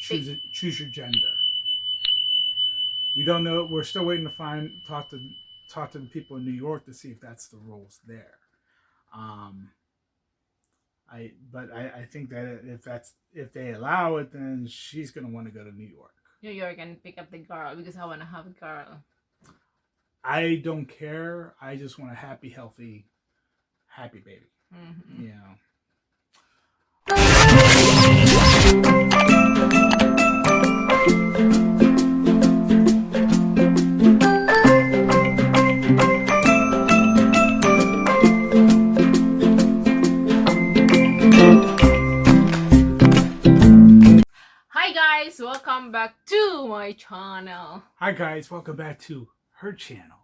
choose your gender. We don't know. We're still waiting to talk to the people in New York to see if that's the rules there. Um, I think that if they allow it, then she's gonna want to go to New York. New York and pick up the girl because I want to have a girl. I don't care. I just want a happy, healthy, happy baby. Mm-hmm. You know. Hi guys, welcome back to my channel. Hi guys, welcome back to her channel.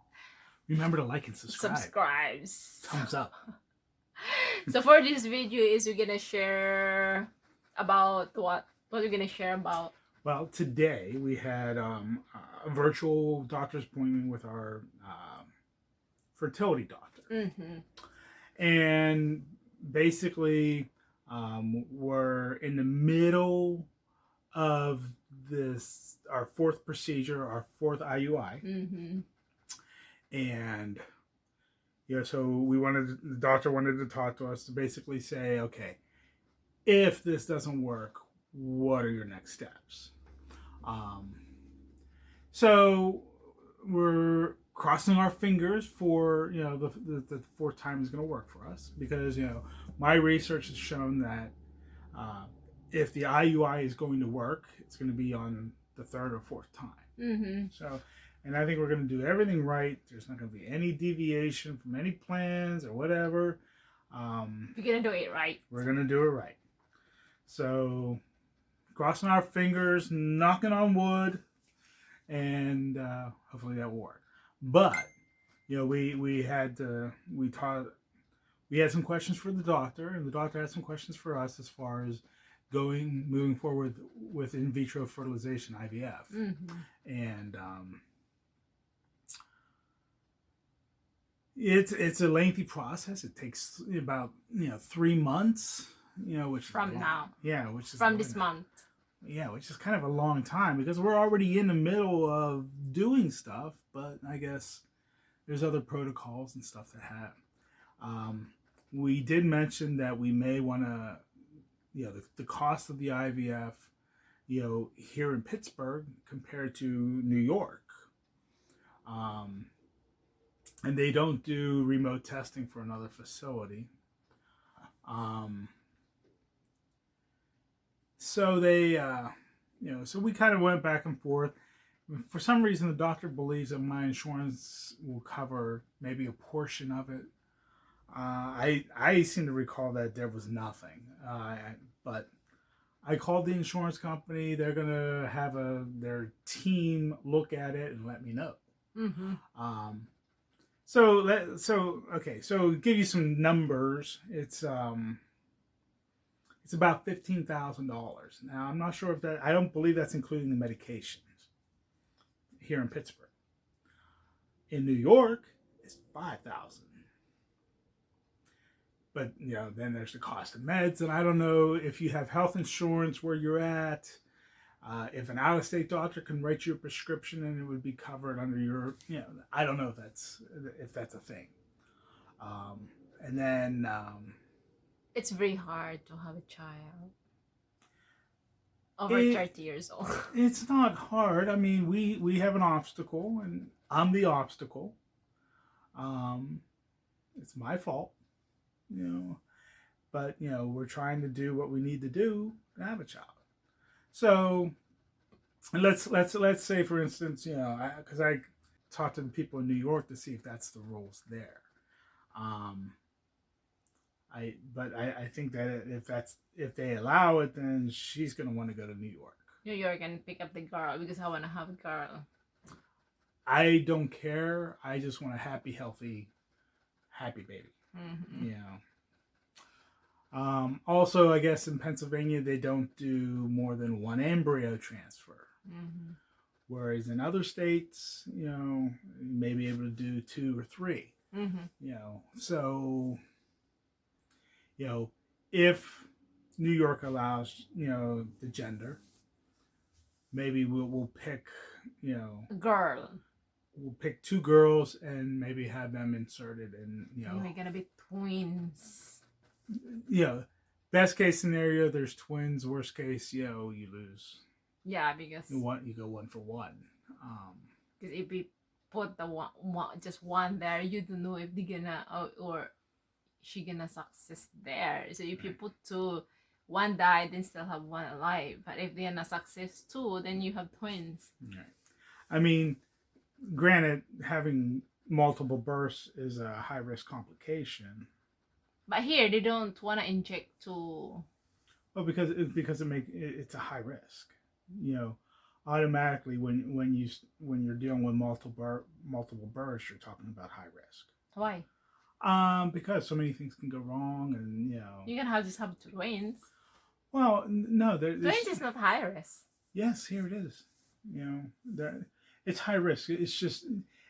Remember to like and subscribe. Subscribes. Thumbs up. So for this video is we're gonna share about what we're gonna share about. Well, today we had a virtual doctor's appointment with our fertility doctor. Mm-hmm. And basically we're in the middle of our fourth procedure, our fourth IUI. Mm-hmm. And so the doctor wanted to talk to us to basically say, okay, if this doesn't work, what are your next steps? So we're crossing our fingers for the fourth time is going to work for us, because my research has shown that if the IUI is going to work, it's going to be on the third or fourth time. Mm-hmm. So, and I think we're going to do everything right. There's not going to be any deviation from any plans or whatever. We're gonna do it right. We're going to do it right. So, crossing our fingers, knocking on wood, and hopefully that will work. But we had some questions for the doctor, and the doctor had some questions for us as far as moving forward with in vitro fertilization, IVF. Mm-hmm. And it's a lengthy process. It takes about 3 months, which from is now. Yeah, which is from this month. Yeah, which is kind of a long time because we're already in the middle of doing stuff, but I guess there's other protocols and stuff to have. We did mention that we may want to, the cost of the IVF, here in Pittsburgh compared to New York. And they don't do remote testing for another facility. So they, so we kind of went back and forth. For some reason, the doctor believes that my insurance will cover maybe a portion of it. I seem to recall that there was nothing, but I called the insurance company. They're gonna have their team look at it and let me know. Mm-hmm. So give you some numbers. It's about $15,000. Now I'm not sure if I don't believe that's including the medications here in Pittsburgh. In New York, it's $5,000. But then there's the cost of meds, and I don't know if you have health insurance where you're at. If an out-of-state doctor can write you a prescription and it would be covered under your, I don't know if that's a thing. And then it's very hard to have a child over 30 years old. It's not hard. I mean, we have an obstacle, and I'm the obstacle. It's my fault, but we're trying to do what we need to do to have a child. So let's say, for instance, because I talked to the people in New York to see if that's the rules there. I think that if they allow it, then she's gonna want to go to New York. New York and pick up the girl because I want to have a girl. I don't care. I just want a happy, healthy, happy baby. Mm-hmm. Also, I guess in Pennsylvania they don't do more than one embryo transfer. Mm-hmm. Whereas in other states, you may be able to do 2 or 3. Mm-hmm. So if New York allows the gender, maybe we'll pick, you know, Girl. we'll pick 2 girls and maybe have them inserted in, you know. We're gonna be twins. You know, best case scenario, there's twins. Worst case, you know, you lose. Yeah, because You go 1 for 1. if we put the just one there, you don't know if they're gonna or she gonna success there. So if you put 2, one died, then still have 1 alive. But if they're gonna success 2, then you have twins. Right. I mean, granted, having multiple births is a high risk complication. But here they don't wanna inject 2. Well, because it's a high risk. You know, automatically when you're dealing with multiple births, you're talking about high risk. Why? Because so many things can go wrong, and you know. You can just have twins. Well, no, Twins is not high risk. Yes, here it is. You know, it's high risk. It's just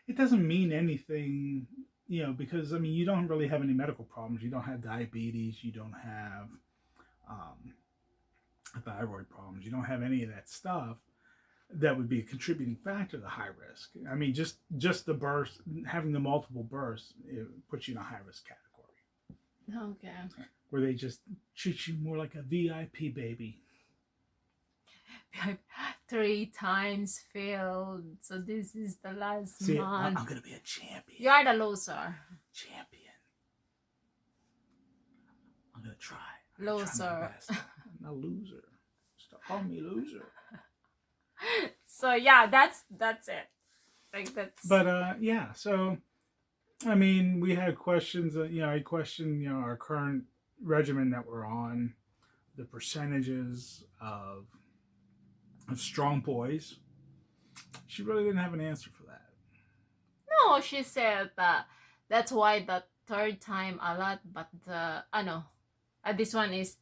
it doesn't mean anything. You know, because I mean, you don't really have any medical problems. You don't have diabetes. You don't have thyroid problems. You don't have any of that stuff that would be a contributing factor to high risk. I mean, just the birth, having the multiple births, it puts you in a high risk category. Okay. Where they just treat you more like a VIP baby. 3 times failed, so this is the last See, month. I'm gonna be a champion. You are the loser. Champion. I'm gonna try. Loser. I'm a loser. Stop calling me loser. So yeah, that's it. Like that's. But yeah. So, I mean, we had questions. You know, I questioned our current regimen that we're on, the percentages of strong boys. She really didn't have an answer for that. No, she said that that's why the 3rd time a lot, but this one is.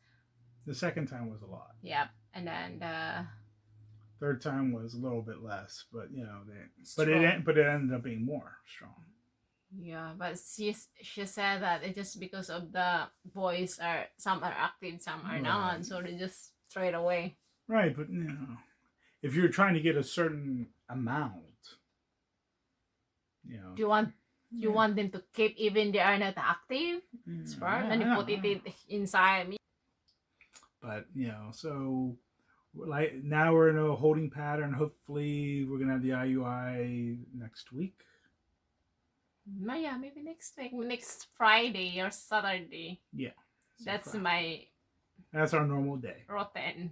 The 2nd time was a lot. Yep, and then the 3rd time was a little bit less, but you know, strong. but it ended up being more strong. Yeah, but she said that it's just because of the boys some are active, some are not, so they just throw it away. Right, but you know, if you're trying to get a certain amount, you know, do you want them to keep even they are not active sperm, and you put it inside me? But you know, so like now we're in a holding pattern. Hopefully, we're gonna have the IUI next week. Yeah, maybe next week, next Friday or Saturday. Yeah, that's our normal day. Rotten.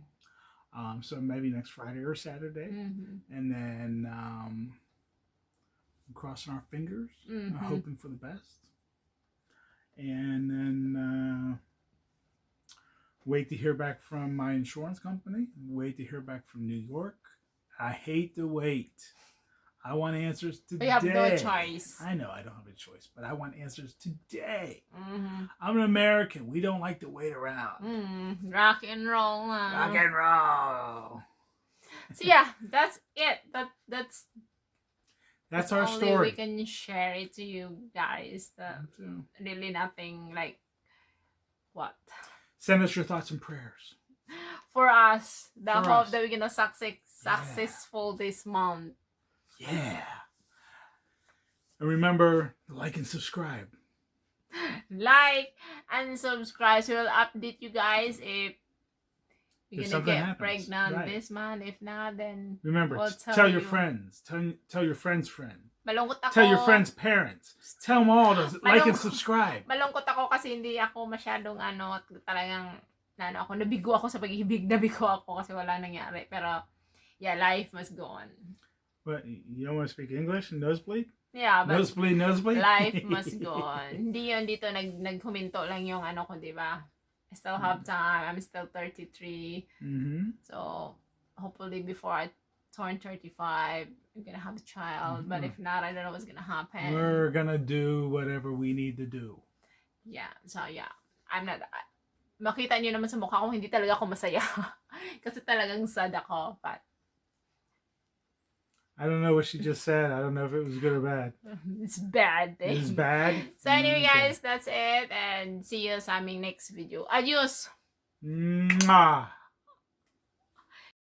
So maybe next Friday or Saturday, and then crossing our fingers, hoping for the best, and then wait to hear back from my insurance company. Wait to hear back from New York. I hate to wait. I want answers today. You have no choice. I know I don't have a choice, but I want answers today. I'm an American. We don't like to wait around. Rock and roll. Rock and roll. So yeah, that's it. That's our only story. We can share it to you guys. Really nothing like what. Send us your thoughts and prayers. For us, hope that we're gonna successful this month. Yeah. And remember, like and subscribe. Like and subscribe. So we'll update you guys if we're gonna get pregnant this month. If not, then remember, we'll tell your friends. Tell your friend's friend. Malungkot ako. Tell your friends' parents. Tell them all to like and subscribe. Malungkot ako kasi hindi ako masyadong talagang nabigo ako sa pag-ibig. Nabigo ako kasi wala nangyari. Pero yeah, life must go on. What, you don't want to speak English? Nosebleed? Yeah, but nosebleed. Life must go on. Hindi yun dito naghuminto lang yung ko, di ba? I still have time. I'm still 33. So hopefully before I turn 35, I'm gonna have a child. But if not, I don't know what's gonna happen. We're gonna do whatever we need to do. Yeah. So yeah, I'm not. Makita niyo naman sa mukha ko, hindi talaga ako masaya. Kasi talagang sad ako. But I don't know what she just said. I don't know if it was good or bad. It's bad. It's bad? So anyway, guys, that's it. And see you sa aming next video. Adios! Mwah!